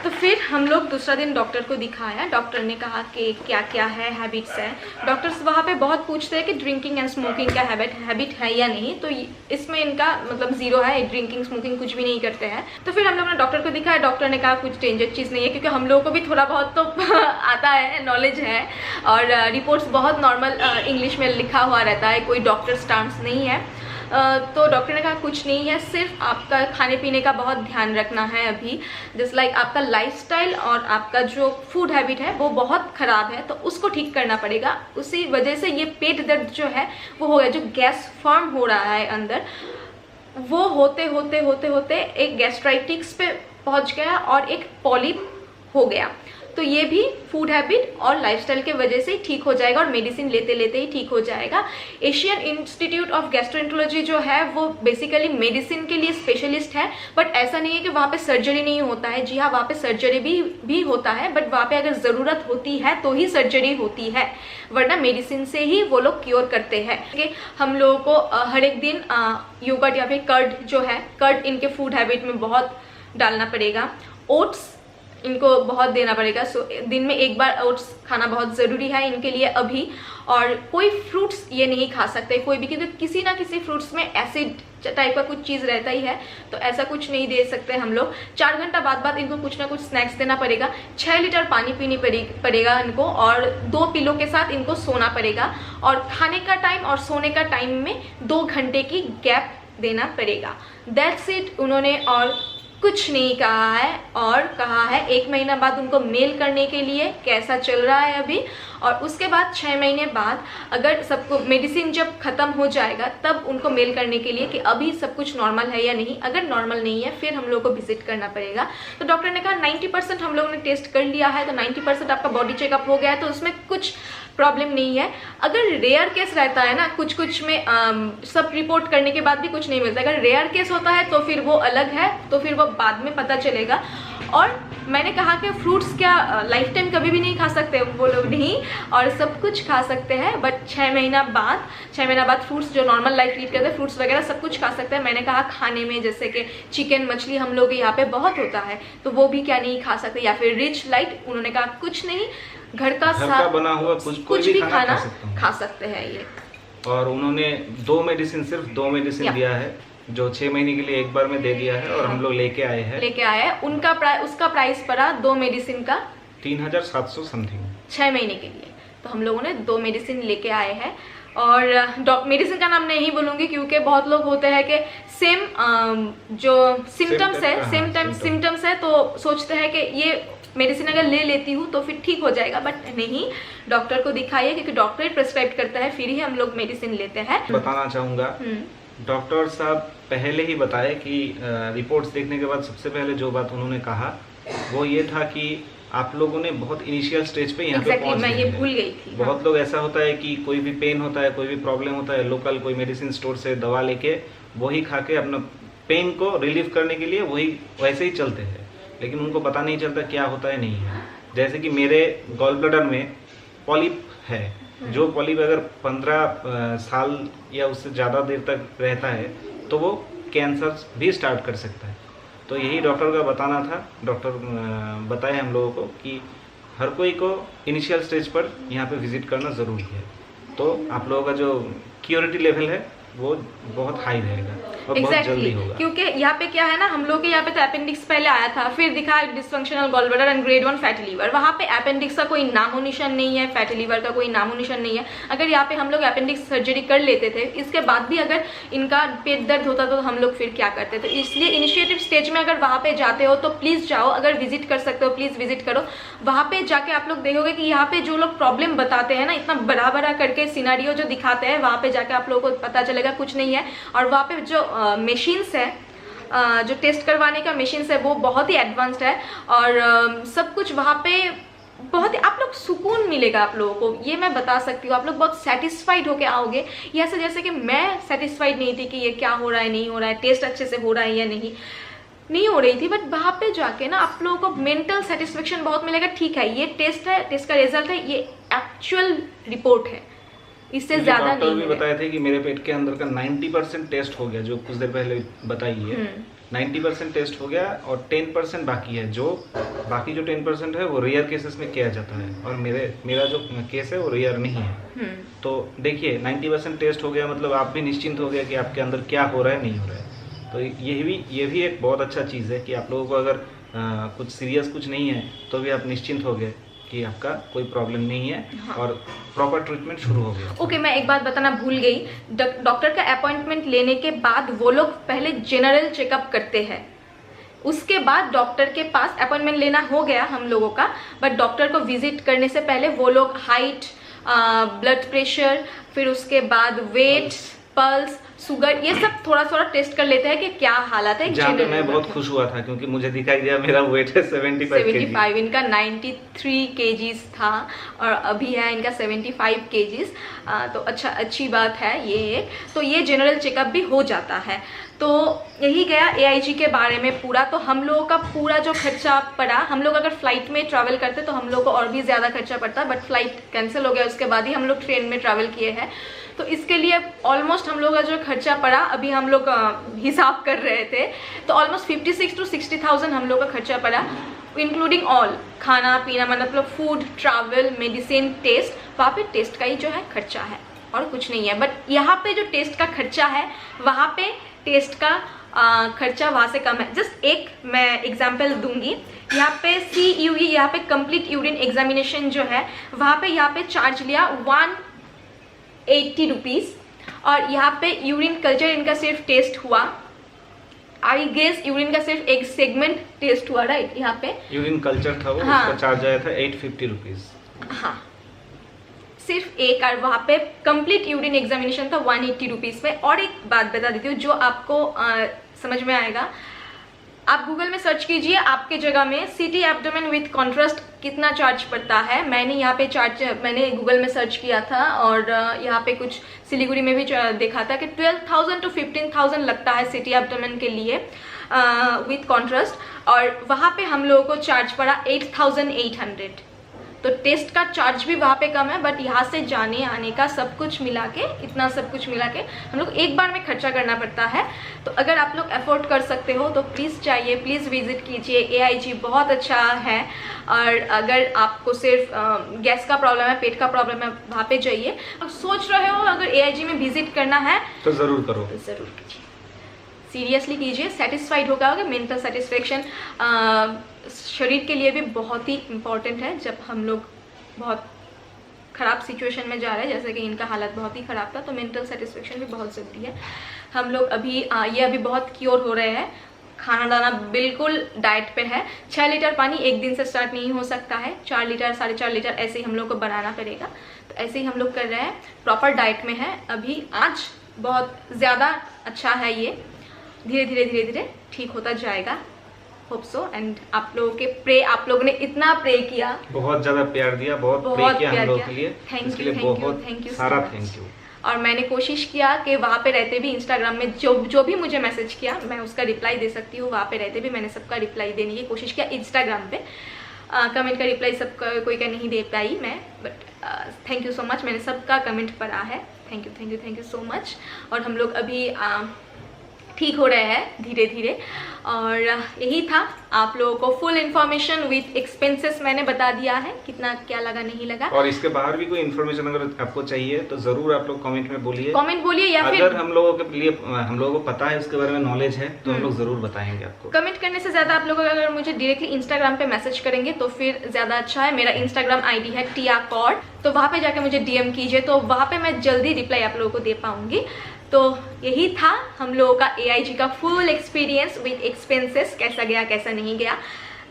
तो फिर हम लोग दूसरा दिन डॉक्टर को दिखाया। डॉक्टर ने कहा कि क्या क्या है, हैबिट्स हैं। डॉक्टर्स वहाँ पे बहुत पूछते हैं कि ड्रिंकिंग एंड स्मोकिंग का हैबिट है या नहीं। तो इसमें इनका मतलब 0 है, ड्रिंकिंग स्मोकिंग कुछ भी नहीं करते हैं। तो फिर हम लोग ने डॉक्टर को दिखाया। डॉक्टर ने कहा कुछ डेंजर चीज़ नहीं है, क्योंकि हम लोगों को भी थोड़ा बहुत तो आता है, नॉलेज है। और रिपोर्ट्स बहुत नॉर्मल इंग्लिश में लिखा हुआ रहता है, कोई डॉक्टर स्टांस नहीं है। तो डॉक्टर ने कहा कुछ नहीं है, सिर्फ आपका खाने पीने का बहुत ध्यान रखना है अभी, जस्ट लाइक आपका लाइफस्टाइल और आपका जो फूड हैबिट है वो बहुत ख़राब है, तो उसको ठीक करना पड़ेगा। उसी वजह से ये पेट दर्द जो है वो हो गया, जो गैस फॉर्म हो रहा है अंदर, वो होते होते होते होते एक गैस्ट्राइटिस पे पहुंच गया और एक पॉलिप हो गया। तो ये भी फूड हैबिट और लाइफस्टाइल के वजह से ही ठीक हो जाएगा और मेडिसिन लेते लेते ही ठीक हो जाएगा। एशियन इंस्टीट्यूट ऑफ गैस्ट्रोएंटरोलॉजी जो है वो बेसिकली मेडिसिन के लिए स्पेशलिस्ट है, बट ऐसा नहीं है कि वहाँ पे सर्जरी नहीं होता है। जी हाँ, वहाँ पे सर्जरी भी होता है, बट वहाँ पे अगर ज़रूरत होती है तो ही सर्जरी होती है, वरना मेडिसिन से ही वो लोग क्योर करते हैं। कि हम लोगों को हर एक दिन योगर्ट या फिर कर्ड जो है, कर्ड इनके फूड हैबिट में बहुत डालना पड़ेगा। ओट्स इनको बहुत देना पड़ेगा, सो दिन में एक बार ओट्स खाना बहुत ज़रूरी है इनके लिए अभी। और कोई फ्रूट्स ये नहीं खा सकते कोई भी, क्योंकि किसी ना किसी फ्रूट्स में एसिड टाइप का कुछ चीज़ रहता ही है, तो ऐसा कुछ नहीं दे सकते हम लोग। 4 घंटा बाद इनको कुछ ना कुछ स्नैक्स देना पड़ेगा। 6 लीटर पानी पीनी पड़ेगा इनको, और 2 पिलो के साथ इनको सोना पड़ेगा। और खाने का टाइम और सोने का टाइम में 2 घंटे की गैप देना पड़ेगा। That's it. उन्होंने और कुछ नहीं कहा है, और कहा है 1 महीना बाद उनको मेल करने के लिए कैसा चल रहा है अभी, और उसके बाद 6 महीने बाद अगर सबको मेडिसिन जब ख़त्म हो जाएगा तब उनको मेल करने के लिए कि अभी सब कुछ नॉर्मल है या नहीं। अगर नॉर्मल नहीं है फिर हम लोग को विजिट करना पड़ेगा। तो डॉक्टर ने कहा 90% हम लोगों ने टेस्ट कर लिया है, तो 90% आपका बॉडी चेकअप हो गया है, तो उसमें कुछ प्रॉब्लम नहीं है। अगर रेयर केस रहता है ना, कुछ में सब रिपोर्ट करने के बाद भी कुछ नहीं मिलता, अगर रेयर केस होता है तो फिर वो अलग है, तो फिर वो बाद में पता चलेगा। और मैंने कहा कि फ्रूट्स क्या लाइफ टाइम कभी भी नहीं खा सकते वो लोग, नहीं, और सब कुछ खा सकते हैं, बट 6 महीना बाद फ्रूट्स जो नॉर्मल लाइफ लीड करते हैं, फ्रूट्स वगैरह सब कुछ खा सकते हैं। मैंने कहा खाने में जैसे कि चिकन मछली हम लोग यहाँ पे बहुत होता है, तो वो भी क्या नहीं खा सकते, या फिर रिच लाइट। उन्होंने कहा कुछ नहीं, घर का बना हुआ कुछ भी खाना खा सकते हैं ये। और उन्होंने 2 मेडिसिन सिर्फ 2 मेडिसिन दिया है, जो 6 महीने के लिए एक बार में दे दिया है, और हम लोग लेके आए हैं। उसका प्राइस पड़ा 2 मेडिसिन का 3700 समथिंग 6 महीने के लिए। तो हम लोगों ने 2 मेडिसिन लेके आए हैं। और मेडिसिन का नाम नहीं बोलूँगी क्योंकि बहुत लोग होते हैं कि सेम जो सिम्टम्स है तो सोचते हैं कि ये मेडिसिन अगर ले लेती हूँ तो फिर ठीक हो जाएगा, बट नहीं, डॉक्टर को दिखाइए, क्योंकि डॉक्टर प्रिस्क्राइब करता है, फिर ही हम लोग मेडिसिन लेते हैं। बताना चाहूँगा, डॉक्टर साहब पहले ही बताए कि रिपोर्ट्स देखने के बाद सबसे पहले जो बात उन्होंने कहा वो ये था कि आप लोगों ने बहुत इनिशियल स्टेज पे यहाँ पे पहुँच गए। मैं ये भूल गई थी। बहुत लोग ऐसा होता है कि कोई भी पेन होता है, कोई भी प्रॉब्लम होता है, लोकल कोई मेडिसिन स्टोर से दवा लेके वही खा के अपना पेन को रिलीव करने के लिए वही वैसे ही चलते हैं, लेकिन उनको पता नहीं चलता क्या होता है नहीं है। जैसे कि मेरे गॉल ब्लैडर में पॉलिप है, जो पॉलिप अगर 15 साल या उससे ज़्यादा देर तक रहता है तो वो कैंसर भी स्टार्ट कर सकता है। तो यही डॉक्टर का बताना था। डॉक्टर बताए हम लोगों को कि हर कोई को इनिशियल स्टेज पर यहाँ पे विज़िट करना ज़रूरी है, तो आप लोगों का जो क्योरिटी लेवल है वो बहुत हाई रहेगा और बहुत जल्दी होगा। क्योंकि यहाँ पे क्या है ना, हम लोग के यहाँ पे तो अपेंडिक्स पहले आया था, फिर दिखा dysfunctional gall bladder and grade 1 fatty liver. वहाँ पे अपेंडिक्स का कोई नामो निशान नहीं है, फैटी लीवर का कोई नामो निशान नहीं है। अगर यहाँ पे हम लोग अपेंडिक्स सर्जरी कर लेते थे, इसके बाद भी अगर इनका पेट दर्द होता तो हम लोग फिर क्या करते थे। इसलिए इनिशिएटिव स्टेज में अगर वहाँ पे जाते हो तो प्लीज़ जाओ, अगर विजिट कर सकते हो प्लीज़ विजिट करो। वहाँ पे जाके आप लोग देखोगे कि यहाँ पे जो लोग प्रॉब्लम बताते हैं ना, इतना बड़ा बड़ा करके सिनारियो जो दिखाते हैं, वहाँ पे जाके आप लोगों को पता चलेगा कुछ नहीं है। और वहाँ पे जो मशीन्स है, जो टेस्ट करवाने का मशीन्स है, वो बहुत ही एडवांस्ड है, और सब कुछ वहाँ पे बहुत ही आप लोग सुकून मिलेगा आप लोगों को, ये मैं बता सकती हूँ। आप लोग बहुत सेटिस्फाइड होके आओगे। ये ऐसे जैसे कि मैं सेटिस्फाइड नहीं थी कि ये क्या हो रहा है, नहीं हो रहा है, टेस्ट अच्छे से हो रहा है या नहीं हो रही थी, बट वहाँ पे जाके ना आप लोगों को मेंटल सेटिस्फेक्शन बहुत मिलेगा। ठीक है, ये टेस्ट है, टेस्ट का रिजल्ट है, ये एक्चुअल रिपोर्ट है, इससे ज्यादा नहीं। डॉक्टर भी बताए थे कि मेरे पेट के अंदर का 90% टेस्ट हो गया, जो कुछ देर पहले बताई है। 90% टेस्ट हो गया और 10% बाकी है। जो बाकी जो 10% है वो रेयर केसेस में किया जाता है, और मेरा जो केस है वो रेयर नहीं है। तो देखिए 90% टेस्ट हो गया, मतलब आप भी निश्चिंत हो गया कि आपके अंदर क्या हो रहा है नहीं हो रहा है। तो ये भी एक बहुत अच्छा चीज़ है कि आप लोगों को अगर कुछ सीरियस कुछ नहीं है तो भी आप निश्चिंत हो गए। कि आपका कोई प्रॉब्लम नहीं है। हाँ। और प्रॉपर ट्रीटमेंट शुरू हो गया। ओके, मैं एक बात बताना भूल गई, डॉक्टर का अपॉइंटमेंट लेने के बाद वो लोग पहले जनरल चेकअप करते हैं, उसके बाद डॉक्टर के पास अपॉइंटमेंट लेना हो गया हम लोगों का, बट डॉक्टर को विजिट करने से पहले वो लोग हाइट, ब्लड प्रेशर, फिर उसके बाद वेट, पल्स, शुगर, ये सब थोड़ा थोड़ा टेस्ट कर लेते हैं कि क्या हालत है। जहाँ पे मैं बहुत खुश हुआ था क्योंकि मुझे दिखाई दिया मेरा वेट है 75 इनका 93 केजीज था और अभी है इनका 75 केजीज। तो अच्छी बात है ये। तो ये जनरल चेकअप भी हो जाता है। तो यही गया AIG के बारे में पूरा। तो हम लोगों का पूरा जो खर्चा पड़ा, हम लोग अगर फ्लाइट में ट्रैवल करते तो हम लोग को और भी ज़्यादा खर्चा पड़ता, बट फ्लाइट कैंसिल हो गया, उसके बाद ही हम लोग ट्रेन में ट्रैवल किए हैं। तो इसके लिए ऑलमोस्ट हम लोग का जो खर्चा पड़ा, अभी हम लोग हिसाब कर रहे थे, तो ऑलमोस्ट 56 to 60,000 हम लोग का खर्चा पड़ा, इंक्लूडिंग ऑल खाना पीना, मतलब फूड, ट्रैवल, मेडिसिन, टेस्ट। वहाँ पे टेस्ट का ही जो है खर्चा है और कुछ नहीं है। बट यहाँ पे जो टेस्ट का खर्चा है, वहाँ पे टेस्ट का खर्चा वहाँ से कम है। जस्ट एक मैं एग्जाम्पल दूंगी, यहाँ पे CUE, यहाँ पे कंप्लीट यूरिन एग्जामिनेशन जो है, वहाँ पे यहाँ पे चार्ज लिया 180 रुपीज़, और यहाँ पे यूरिन कल्चर इनका सिर्फ टेस्ट हुआ, आई गेस यूरिन का सिर्फ एक सेगमेंट टेस्ट हुआ, राइट? यहाँ पे यूरिन कल्चर था वो, हाँ। उसका चार्ज आया था 850 रुपीज़। हाँ, सिर्फ एक। और वहाँ पे कंप्लीट यूरिन एग्जामिनेशन था 180 रुपीज़ में। और एक बात बता देती हूँ जो आपको समझ में आएगा, आप गूगल में सर्च कीजिए आपके जगह में CT एब्डोमेन विथ कॉन्ट्रास्ट कितना चार्ज पड़ता है। मैंने यहाँ पे मैंने गूगल में सर्च किया था और यहाँ पे कुछ सिलीगुड़ी में भी देखा था कि 12,000 to 15,000 लगता है CT एब्डोमेन के लिए विथ कॉन्ट्रास्ट, और वहाँ पे हम लोगों को चार्ज पड़ा 8,800। तो टेस्ट का चार्ज भी वहाँ पे कम है, बट यहाँ से जाने आने का सब कुछ मिला के, इतना सब कुछ मिला के हम लोग एक बार में खर्चा करना पड़ता है। तो अगर आप लोग अफोर्ड कर सकते हो तो प्लीज़ जाइए, प्लीज़ विजिट कीजिए। AIG बहुत अच्छा है। और अगर आपको सिर्फ गैस का प्रॉब्लम है, पेट का प्रॉब्लम है, वहाँ पे जाइए। अब सोच रहे हो अगर AIG में विजिट करना है तो ज़रूर करो, तो ज़रूर कीजिए, सीरियसली कीजिए। सेटिस्फाइड होगा, मेंटल सेटिस्फेक्शन शरीर के लिए भी बहुत ही इम्पॉर्टेंट है। जब हम लोग बहुत ख़राब सिचुएशन में जा रहे हैं, जैसे कि इनका हालत बहुत ही ख़राब था, तो मेंटल सेटिस्फेक्शन भी बहुत ज़रूरी है। हम लोग अभी बहुत क्योर हो रहे हैं, खाना दाना बिल्कुल डाइट पे है। 6 लीटर पानी एक दिन से स्टार्ट नहीं हो सकता है, 4 लीटर 4.5 लीटर ऐसे ही हम लोग को बनाना पड़ेगा। तो ऐसे ही हम लोग कर रहे हैं, प्रॉपर डाइट में है अभी। आज बहुत ज़्यादा अच्छा है, ये धीरे धीरे ठीक होता जाएगा, होप सो। एंड आप लोगों ने इतना प्रे किया, बहुत ज़्यादा प्यार दिया, बहुत प्रे किया हम लोगों के लिए। थैंक यू सारा थैंक यू। और मैंने कोशिश किया कि वहाँ पे रहते भी इंस्टाग्राम में जो भी मुझे मैसेज किया मैं उसका रिप्लाई दे सकती हूँ। वहाँ पे रहते भी मैंने सबका रिप्लाई देने की कोशिश किया इंस्टाग्राम पे। कमेंट का रिप्लाई सबका कोई का नहीं दे पाई मैं, but thank you so much, मैंने सबका कमेंट पढ़ा है। Thank you so much. और हम लोग अभी ठीक हो रहे हैं धीरे धीरे। और यही था, आप लोगों को फुल इन्फॉर्मेशन विथ एक्सपेंसेस मैंने बता दिया है, कितना क्या लगा नहीं लगा। और इसके बाहर भी कोई इन्फॉर्मेशन अगर आपको चाहिए तो जरूर आप लोग कमेंट में बोलिए, या फिर अगर हम लोगों को पता है उसके बारे में नॉलेज है तो हम लोग जरूर बताएंगे आपको। कमेंट करने से ज्यादा आप लोग अगर मुझे डायरेक्टली इंस्टाग्राम पे मैसेज करेंगे तो फिर ज्यादा अच्छा है। मेरा इंस्टाग्राम ID है TIACORD, तो वहाँ पे जाके मुझे DM कीजिए, तो वहाँ पे मैं जल्दी रिप्लाई आप लोगों को दे पाऊंगी। तो यही था हम लोगों का AIG का फुल एक्सपीरियंस विद एक्सपेंसेस, कैसा गया कैसा नहीं गया।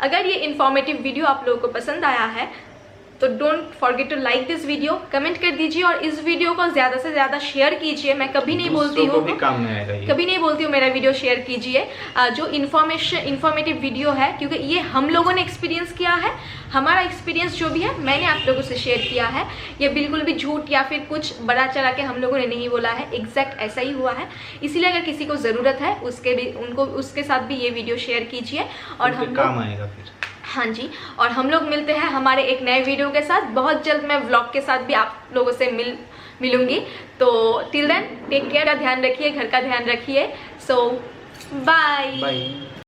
अगर ये इन्फॉर्मेटिव वीडियो आप लोगों को पसंद आया है तो don't forget to like this video, comment कर दीजिए और इस वीडियो को ज़्यादा से ज़्यादा शेयर कीजिए। मैं कभी नहीं बोलती हूँ मेरा वीडियो शेयर कीजिए, जो इन्फॉर्मेटिव वीडियो है, क्योंकि ये हम लोगों ने एक्सपीरियंस किया है। हमारा एक्सपीरियंस जो भी है मैंने आप लोगों से शेयर किया है, ये बिल्कुल भी झूठ या फिर कुछ बड़ा चढ़ा के हम लोगों ने नहीं बोला है, एग्जैक्ट ऐसा ही हुआ है। इसीलिए अगर किसी को ज़रूरत है उसके साथ भी ये वीडियो शेयर कीजिए और हम काम आएगा फिर। हाँ जी, और हम लोग मिलते हैं हमारे एक नए वीडियो के साथ बहुत जल्द। मैं व्लॉग के साथ भी आप लोगों से मिलूंगी। तो टिल देन टेक केयर, ध्यान रखिए, घर का ध्यान रखिए। सो बाय।